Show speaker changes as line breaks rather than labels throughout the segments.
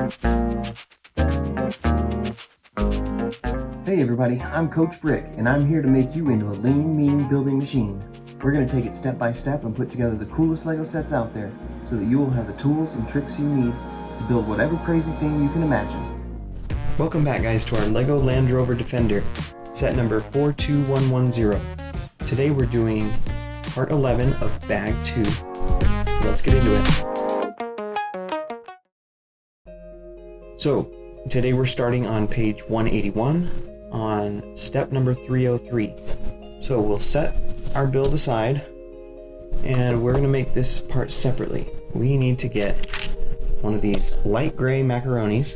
Hey everybody, I'm Coach Brick, and I'm here to make you into a lean, mean building machine. We're going to take it step by step and put together the coolest LEGO sets out there, so that you will have the tools and tricks you need to build whatever crazy thing you can imagine. Welcome back guys to our LEGO Land Rover Defender, set number 42110. Today we're doing part 11 of bag 2. Let's get into it. So, today we're starting on page 181 on step number 303. So we'll set our build aside and we're going to make this part separately. We need to get one of these light gray macaronis,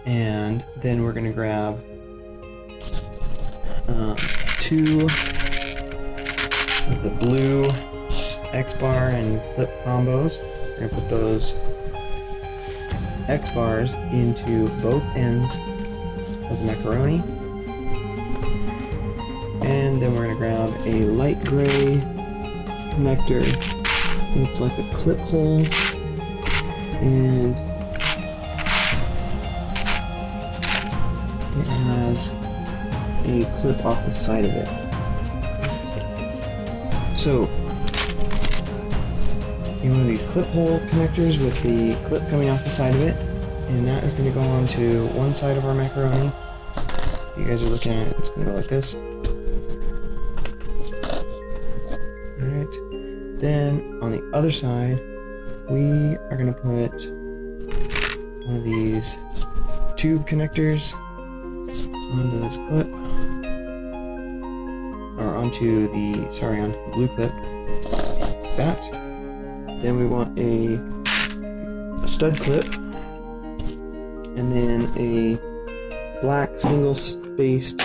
and then we're going to grab two of the blue X-bar and clip combos. We're going to put those X-bars into both ends of the macaroni, and then we're going to grab a light gray connector. It's like a clip hole, and it has a clip off the side of it. So one of these clip hole connectors with the clip coming off the side of it, and that is going to go onto one side of our macaroni. You guys are looking at it, it's going to go like this. Alright, then on the other side we are going to put one of these tube connectors onto this clip, or onto the blue clip, like that. Then we want a stud clip, and then a black single-spaced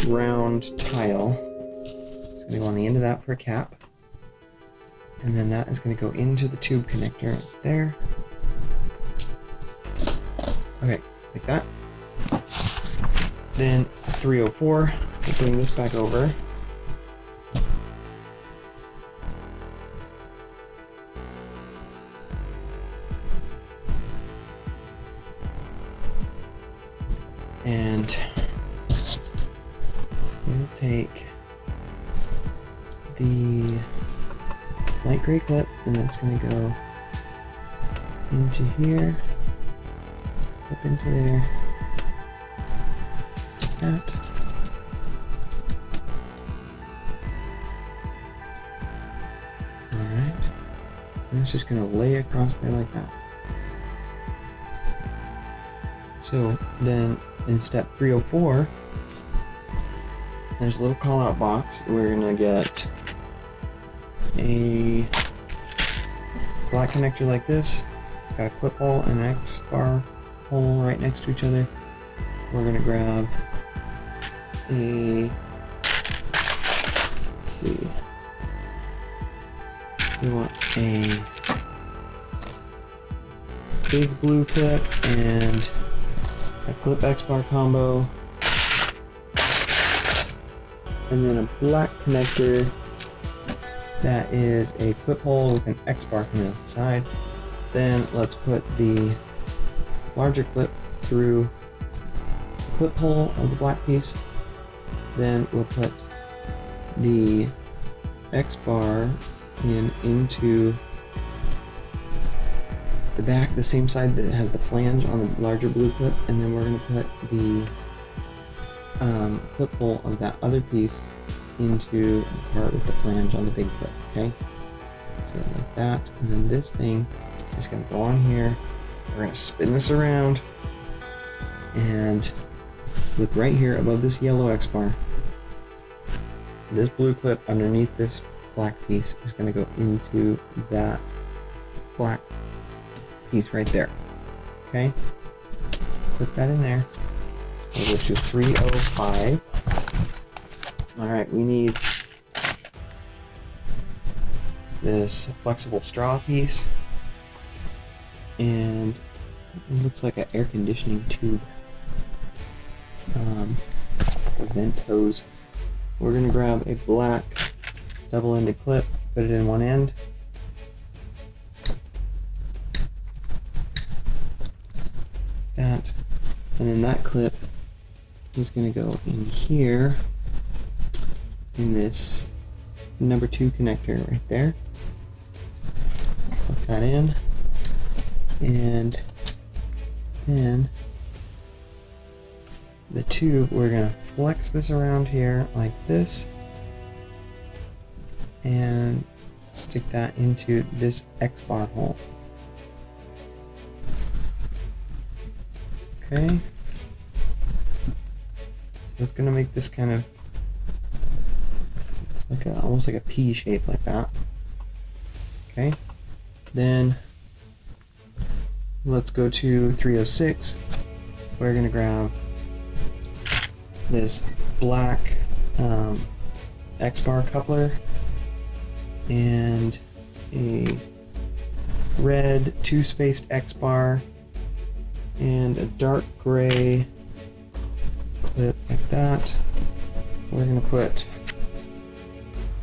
round tile. It's going to go on the end of that for a cap, and then that is going to go into the tube connector right there. Okay, like that. Then 304, we'll bring this back over. And we'll take the light gray clip, and that's going to go into here, clip into there, like that. Alright, and it's just going to lay across there like that. So then in step 304, there's a little call out box. We're going to get a black connector like this. It's got a clip hole and an X-bar hole right next to each other. We're going to grab a, let's see, we want a big blue clip and a clip X-bar combo, and then a black connector that is a clip hole with an X-bar coming out the side. Then let's put the larger clip through the clip hole of the black piece. Then we'll put the X-bar into the back, the same side that has the flange on the larger blue clip, and then we're going to put the clip hole of that other piece into the part with the flange on the big clip, okay? So like that, and then this thing is going to go on here. We're going to spin this around, and look right here above this yellow X-bar. This blue clip underneath this black piece is going to go into that black piece right there. Okay, clip that in there. We'll go to 305. Alright, we need this flexible straw piece, and it looks like an air conditioning tube, a vent hose. We're going to grab a black double-ended clip, put it in one end, that. And then that clip is going to go in here in this number 2 connector right there. Plug that in, and then the tube, we're going to flex this around here like this and stick that into this X-bar hole. Okay, so it's going to make this kind of, it's like almost like a P shape like that. Okay, then let's go to 306. We're going to grab this black X-bar coupler and a red 2-spaced X-bar and a dark gray clip like that. We're going to put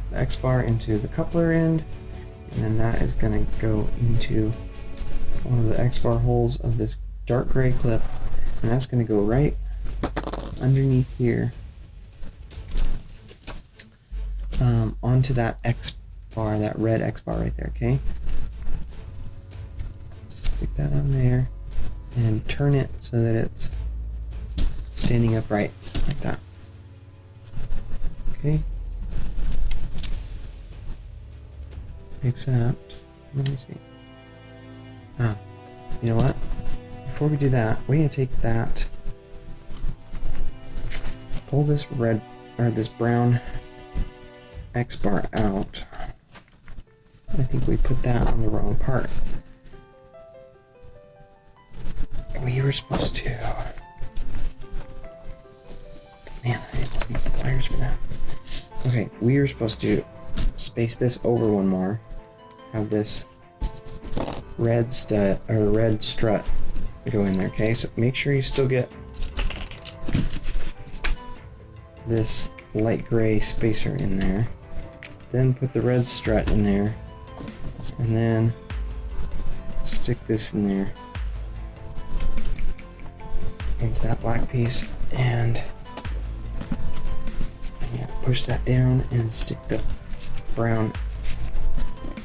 the X-bar into the coupler end, and then that is going to go into one of the X-bar holes of this dark gray clip, and that's going to go right underneath here onto that X-bar, that red X-bar right there. Okay, stick that on there and turn it so that it's standing upright like that. Okay, except, let me see. You know what? Before we do that, we need to take that, pull this red, or this brown X-bar out. I think we put that on the wrong part. We were supposed to... Man, I need some pliers for that. Okay, we were supposed to space this over one more. Have this red stud, or red strut go in there, okay? So make sure you still get this light gray spacer in there. Then put the red strut in there. And then stick this in there into that black piece, and push that down and stick the brown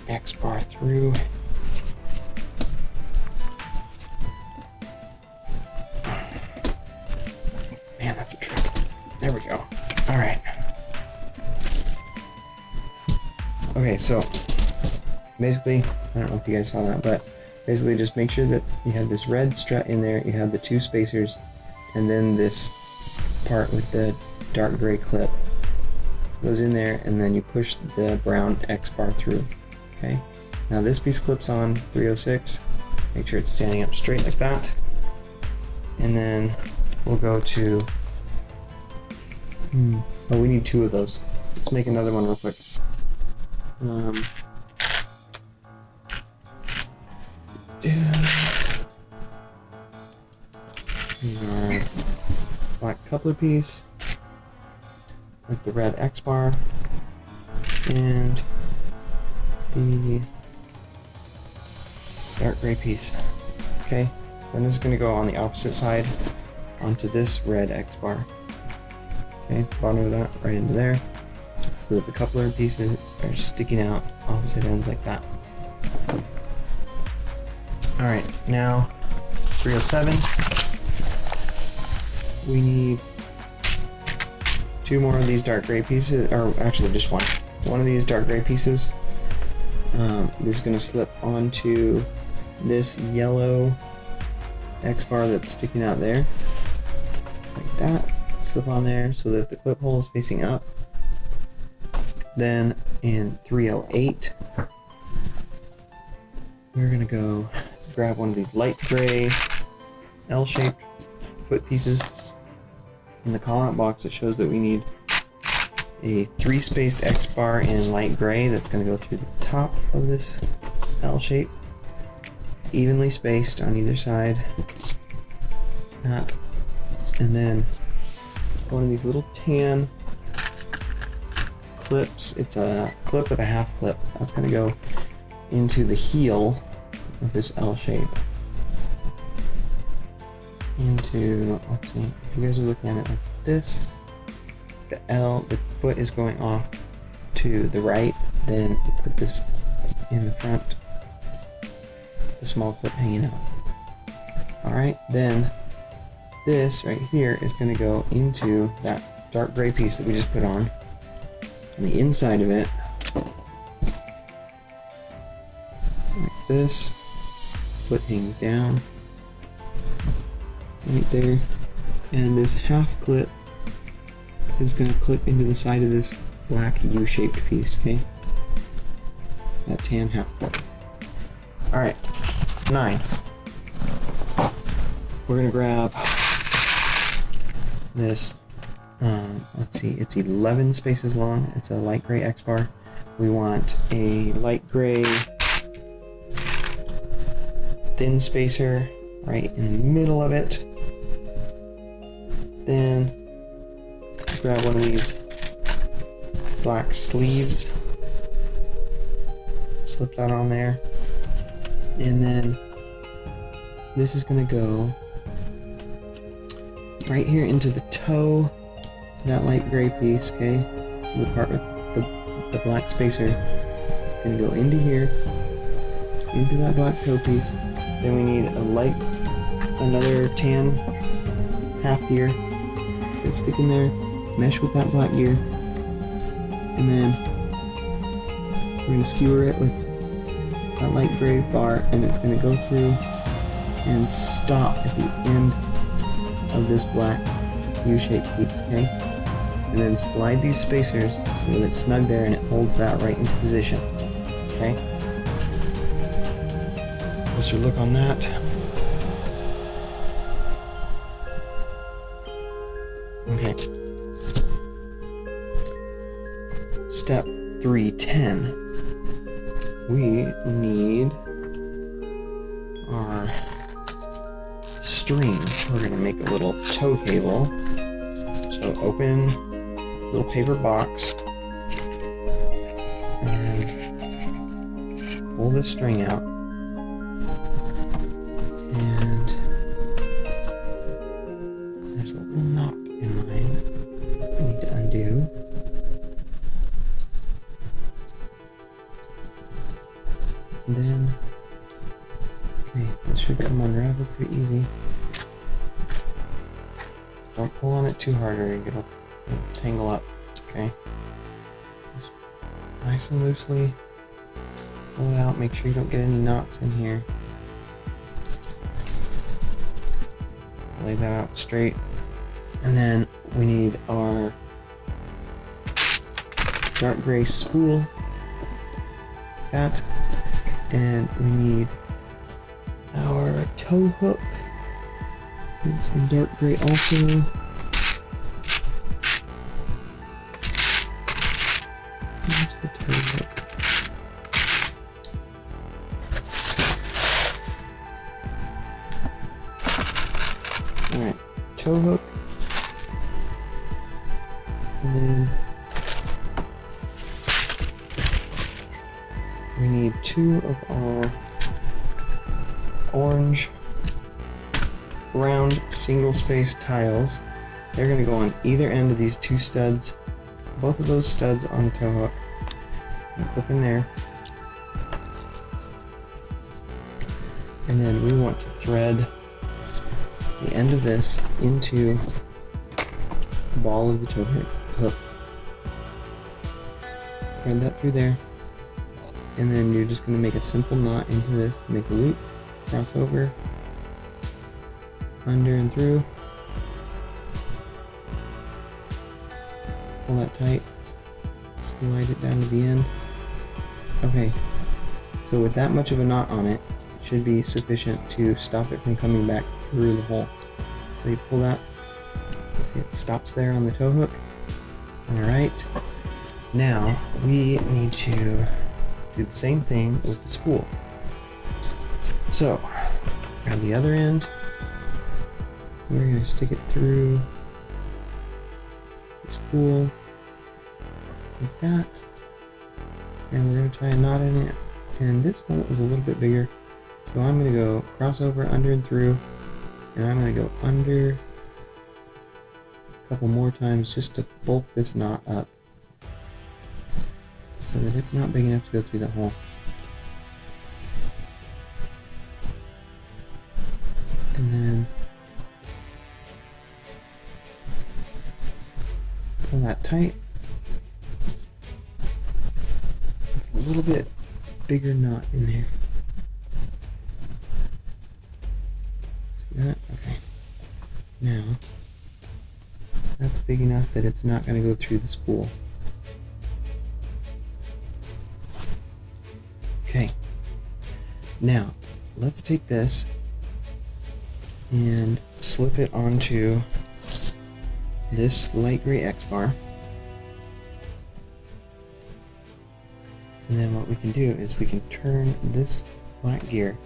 X-bar through. Man, that's a trick. There we go. Alright. Okay, so basically, I don't know if you guys saw that, but basically just make sure that you have this red strut in there, you have the 2 spacers, and then this part with the dark gray clip goes in there, and then you push the brown X-bar through. Okay, now this piece clips on 306. Make sure it's standing up straight like that, and then we'll go to oh, we need 2 of those. Let's make another one real quick. Our black coupler piece with the red X-bar and the dark gray piece. Okay, then this is going to go on the opposite side onto this red X-bar. Okay, bottom of that right into there, so that the coupler pieces are sticking out opposite ends like that. Alright, now 307. We need 2 more of these dark gray pieces, or actually just one. One of these dark gray pieces. This is going to slip onto this yellow X-bar that's sticking out there, like that. Slip on there so that the clip hole is facing up. Then in 308, we're going to go grab one of these light gray L-shaped foot pieces. In the call-out box, it shows that we need a 3-spaced X-bar in light gray that's going to go through the top of this L shape, evenly spaced on either side. That, and then one of these little tan clips. It's a clip with a half clip. That's going to go into the heel of this L shape. into, let's see, if you guys are looking at it like this, the foot is going off to the right, then you put this in the front, the small clip hanging out. Alright, then this right here is going to go into that dark gray piece that we just put on the inside of it, like this. Foot hangs down right there, and this half clip is going to clip into the side of this black U-shaped piece, okay? That tan half clip. Alright, 9. We're going to grab this, let's see, it's 11 spaces long. It's a light gray X-bar. We want a light gray thin spacer right in the middle of it. Then grab one of these black sleeves, slip that on there, and then this is going to go right here into the toe, that light gray piece, okay? So the part with the black spacer, going to go into here, into that black toe piece. Then we need another tan half gear. It's stick in there, mesh with that black gear, and then we're going to skewer it with that light gray bar, and it's going to go through and stop at the end of this black U-shaped piece, okay? And then slide these spacers so that it's snug there and it holds that right into position, okay? Closer look on that. Okay. Step 310. We need our string. We're going to make a little tow cable. So open a little paper box and pull this string out. And there's a little knot in mine I need to undo. And then, okay, this should come unraveled pretty easy. Don't pull on it too hard or it'll tangle up, okay? Just nice and loosely pull it out, make sure you don't get any knots in here. Lay that out straight. And then we need our dark gray spool, that, and we need our tow hook. And some dark gray also. Here's the tow hook. Alright, tow hook. And then we need 2 of our orange round single space tiles. They're going to go on either end of these 2 studs, both of those studs on the tow hook. And clip in there. And then we want to thread the end of this into the ball of the tow hook. Thread that through there. And then you're just going to make a simple knot into this, make a loop, cross over, under and through, pull that tight, slide it down to the end. Okay, so with that much of a knot on it, it should be sufficient to stop it from coming back through the hole. So you pull that, see it stops there on the tow hook. Alright, now we need to do the same thing with the spool. So, grab the other end. We're going to stick it through the spool like that, and we're going to tie a knot in it. And this hole is a little bit bigger, so I'm going to go cross over, under and through, And I'm going to go under a couple more times just to bulk this knot up so that it's not big enough to go through the hole. And then pull that tight. There's a little bit bigger knot in there. See that? Okay. Now, that's big enough that it's not going to go through the spool. Okay. Now, let's take this and slip it onto this light gray X-bar. And then what we can do is we can turn this black gear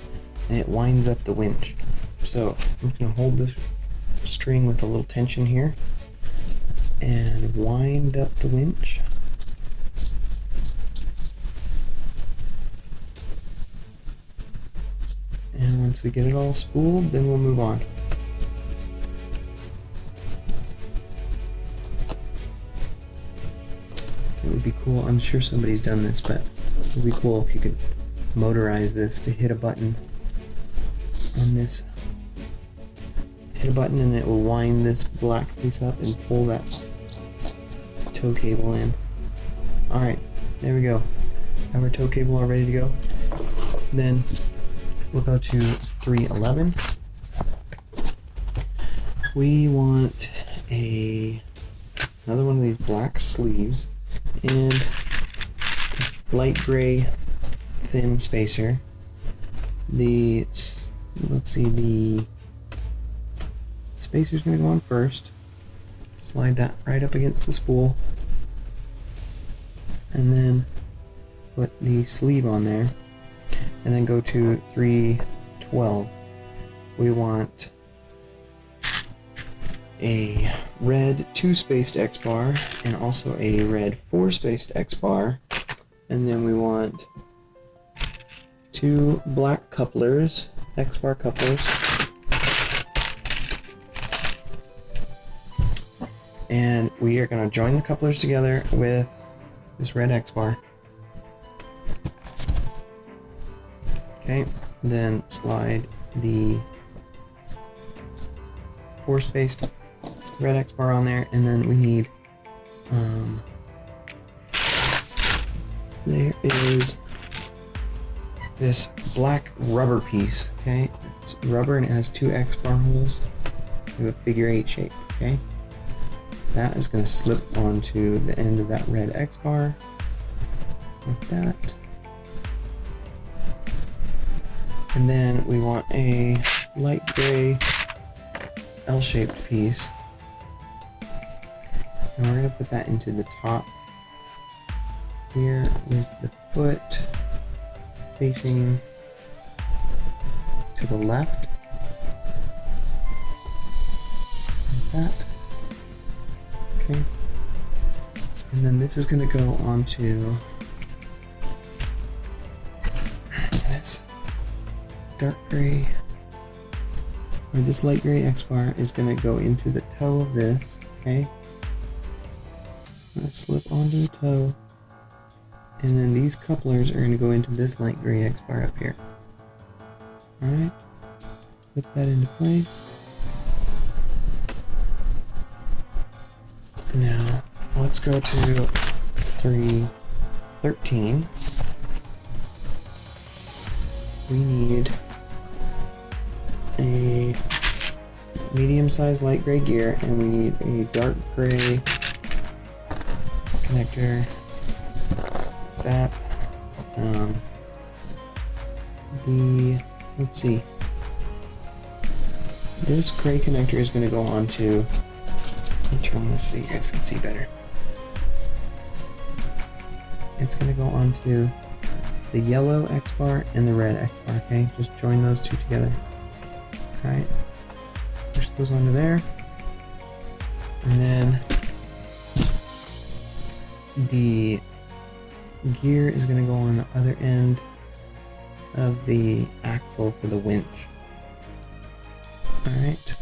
and it winds up the winch. So I'm going to hold this string with a little tension here and wind up the winch. And once we get it all spooled, then we'll move on. It would be cool, I'm sure somebody's done this, but it would be cool if you could motorize this to hit a button on this. Hit a button and it will wind this black piece up and pull that tow cable in. Alright, there we go. Have our tow cable all ready to go. Then we'll go to 311. We want another one of these black sleeves and light gray thin spacer. Let's see, the spacer's going to go on first. Slide that right up against the spool and then put the sleeve on there, and then go to 312. We want a red 2-spaced X-bar and also a red 4-spaced X-bar, and then we want 2 black couplers, X-bar couplers, and we are going to join the couplers together with this red X-bar. Okay, then slide the 4-spaced red X-bar on there, and then we need there is this black rubber piece. Okay, it's rubber and it has 2 X-bar holes in a figure 8 shape. Okay, that is going to slip onto the end of that red X-bar like that. And then we want a light gray L-shaped piece. And we're going to put that into the top here with the foot facing to the left. Like that. Okay. And then this is going to go onto this dark gray, or this light gray X-bar is going to go into the toe of this. Okay, I'm going to slip onto the toe, and then these couplers are going to go into this light gray X-bar up here. Alright, flip that into place. Now let's go to 313. We need a medium-sized light gray gear, and we need a dark gray connector. That let's see. This gray connector is going to go onto. Let me turn this so you guys can see better. It's going to go onto the yellow X-bar and the red X-bar. Okay, just join those two together. Alright, push those onto there, and then the gear is going to go on the other end of the axle for the winch. Alright.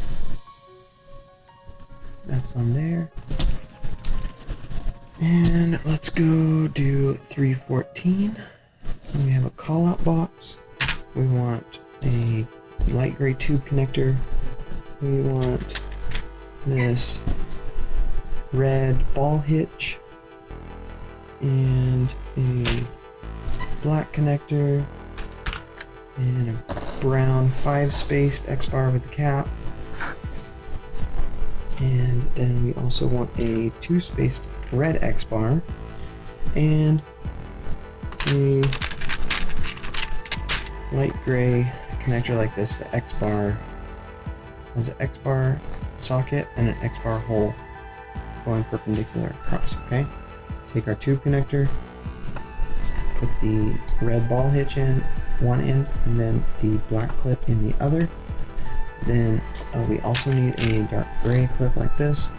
That's on there. And let's go do 314. And we have a call-out box. We want a light gray tube connector. We want this red ball hitch and a black connector and a brown 5-spaced X-bar with the cap. And then we also want a 2-spaced red X-bar and a light gray connector like this. The X-bar has an X-bar socket and an X-bar hole going perpendicular across, okay? Take our tube connector, put the red ball hitch in one end and then the black clip in the other. Then we also need a dark gray clip like this.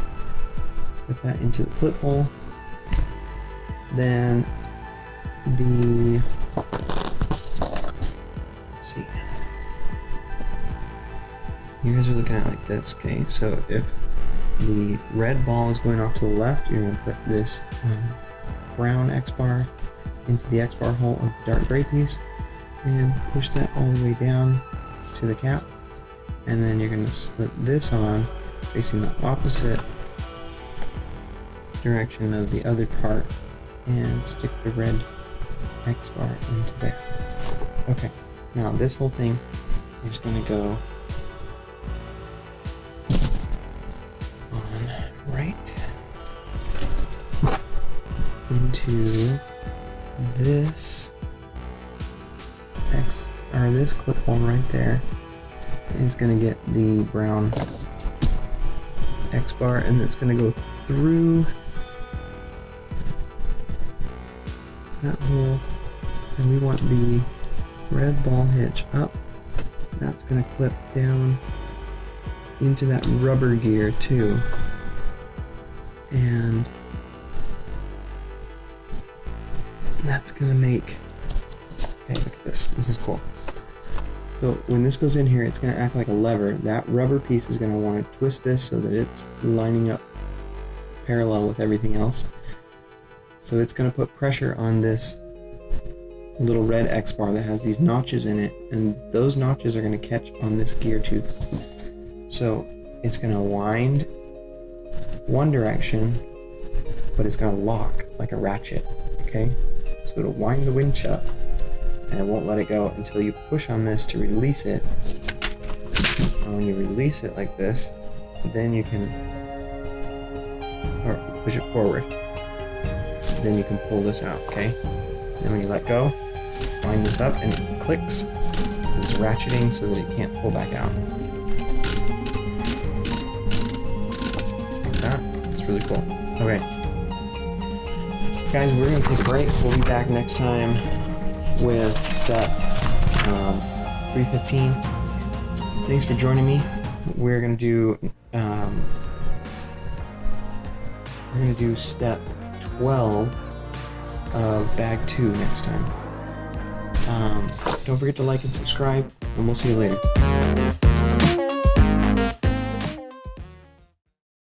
Put that into the clip hole. Then the, let's see, you guys are looking at it like this, okay? So if the red ball is going off to the left, you're going to put this brown X-bar into the X-bar hole of the dark gray piece and push that all the way down to the cap. And then you're going to slip this on facing the opposite direction of the other part and stick the red X-bar into there. Okay, now this whole thing is going to go on right into this this clip hole right there. Is going to get the brown X-bar and it's going to go through that hole, and we want the red ball hitch up. That's going to clip down into that rubber gear too, and that's going to make, okay, look at this, this is cool. So when this goes in here, it's going to act like a lever. That rubber piece is going to want to twist this so that it's lining up parallel with everything else. So it's going to put pressure on this little red X-bar that has these notches in it, and those notches are going to catch on this gear tooth. So it's going to wind one direction, but it's going to lock like a ratchet, okay? So it'll wind the winch up, and it won't let it go until you push on this to release it. And when you release it like this, then you can, or push it forward, then you can pull this out, okay? And when you let go, wind this up and it clicks. It's ratcheting so that it can't pull back out. Like that. It's really cool. Okay. Guys, we're going to take a break. We'll be back next time with step 315. Thanks for joining me. We're gonna do step 12 of bag 2 next time. Don't forget to like and subscribe, and we'll see you later.